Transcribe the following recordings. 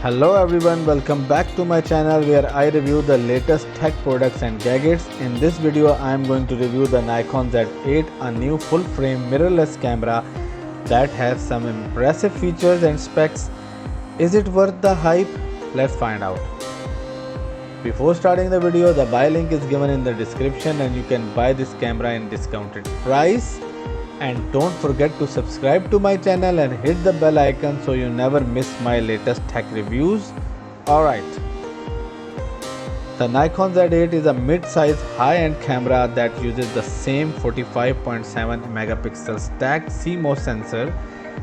Hello everyone, welcome back to my channel where I review the latest tech products and gadgets. In this video I am going to review the Nikon Z8, a new full frame mirrorless camera that has some impressive features and specs. Is it worth the hype? Let's find out. Before starting the video, the buy link is given in the description and you can buy this camera in discounted price. And don't forget to subscribe to my channel and hit the bell icon so you never miss my latest tech reviews. Alright. The Nikon Z8 is a mid-size high-end camera that uses the same 45.7 megapixel stacked CMOS sensor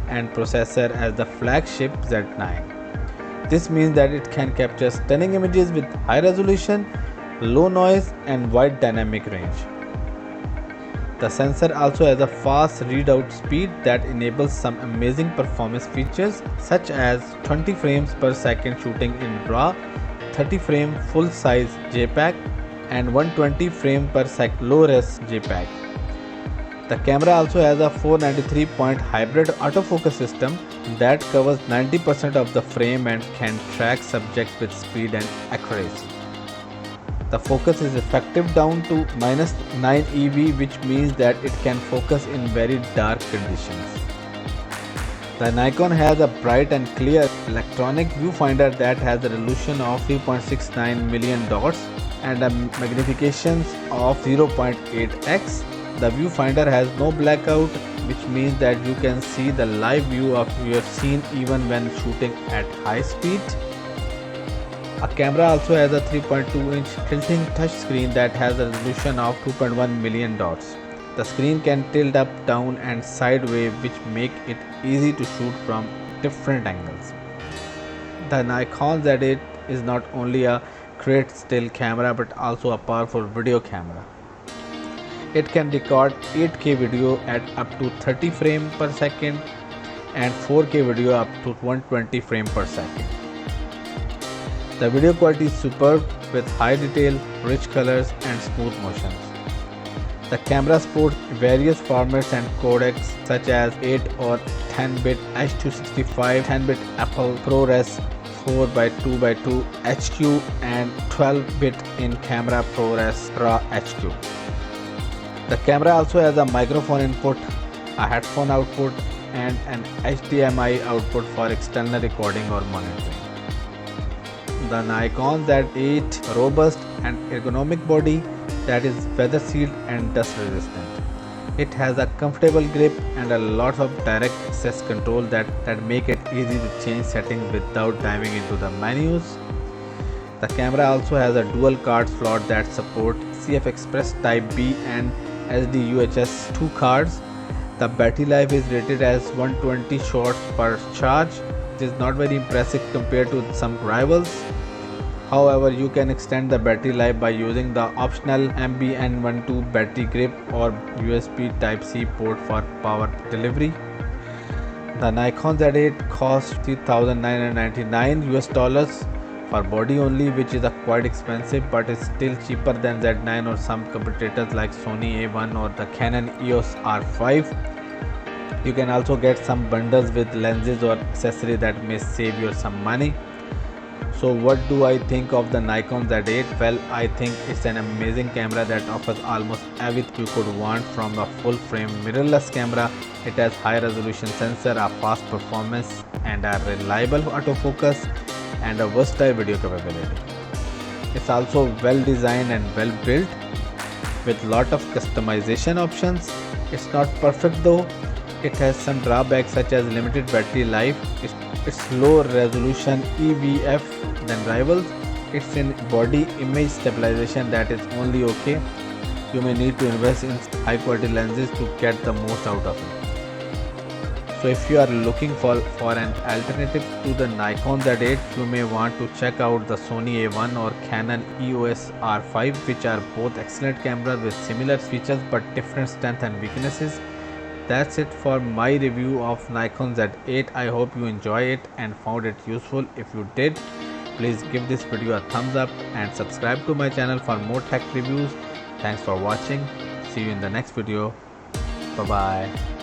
and processor as the flagship Z9. This means that it can capture stunning images with high resolution, low noise and wide dynamic range. The sensor also has a fast readout speed that enables some amazing performance features such as 20 frames per second shooting in RAW, 30 frame full size JPEG and 120 frame per second low-res JPEG. The camera also has a 493-point hybrid autofocus system that covers 90% of the frame and can track subject with speed and accuracy. The focus is effective down to -9 EV, which means that it can focus in very dark conditions. The Nikon has a bright and clear electronic viewfinder that has a resolution of 3.69 million dots and a magnification of 0.8x. The viewfinder has no blackout, which means that you can see the live view of your scene even when shooting at high speed. A camera also has a 3.2-inch tilting touchscreen that has a resolution of 2.1 million dots. The screen can tilt up, down and sideways, which make it easy to shoot from different angles. The Nikon Z8 is not only a great still camera but also a powerful video camera. It can record 8K video at up to 30 frames per second and 4K video up to 120 frames per second. The video quality is superb with high detail, rich colors and smooth motions. The camera supports various formats and codecs such as 8 or 10-bit H265, 10-bit Apple ProRes, 4x2x2 HQ and 12-bit in camera ProRes RAW HQ. The camera also has a microphone input, a headphone output and an HDMI output for external recording or monitoring. The Nikon Z8 robust and ergonomic body that is weather sealed and dust resistant. It has a comfortable grip and a lot of direct access control that make it easy to change settings without diving into the menus. The camera also has a dual card slot that support CF Express Type B and SD UHS 2 cards. The battery life is rated as 120 shots per charge. It is not very impressive compared to some rivals. However, you can extend the battery life by using the optional MBN12 battery grip or USB Type-C port for power delivery. The Nikon Z8 costs $3,999 for body only, which is quite expensive but is still cheaper than Z9 or some competitors like Sony A1 or the Canon EOS R5. You can also get some bundles with lenses or accessories that may save you some money. So what do I think of the Nikon Z8? Well, I think it's an amazing camera that offers almost everything you could want from a full frame mirrorless camera. It has high resolution sensor, a fast performance and a reliable autofocus and a versatile video capability. It's also well designed and well built with lot of customization options. It's not perfect though. It has some drawbacks such as limited battery life, its low resolution EVF than rivals, it's in body image stabilization that is only okay. You may need to invest in high quality lenses to get the most out of it. So if you are looking for an alternative to the Nikon Z8, you may want to check out the Sony A1 or Canon EOS R5, which are both excellent cameras with similar features but different strengths and weaknesses. That's it for my review of Nikon Z8. I hope you enjoy it and found it useful. If you did, please give this video a thumbs up and subscribe to my channel for more tech reviews. Thanks for watching. See you in the next video. Bye bye.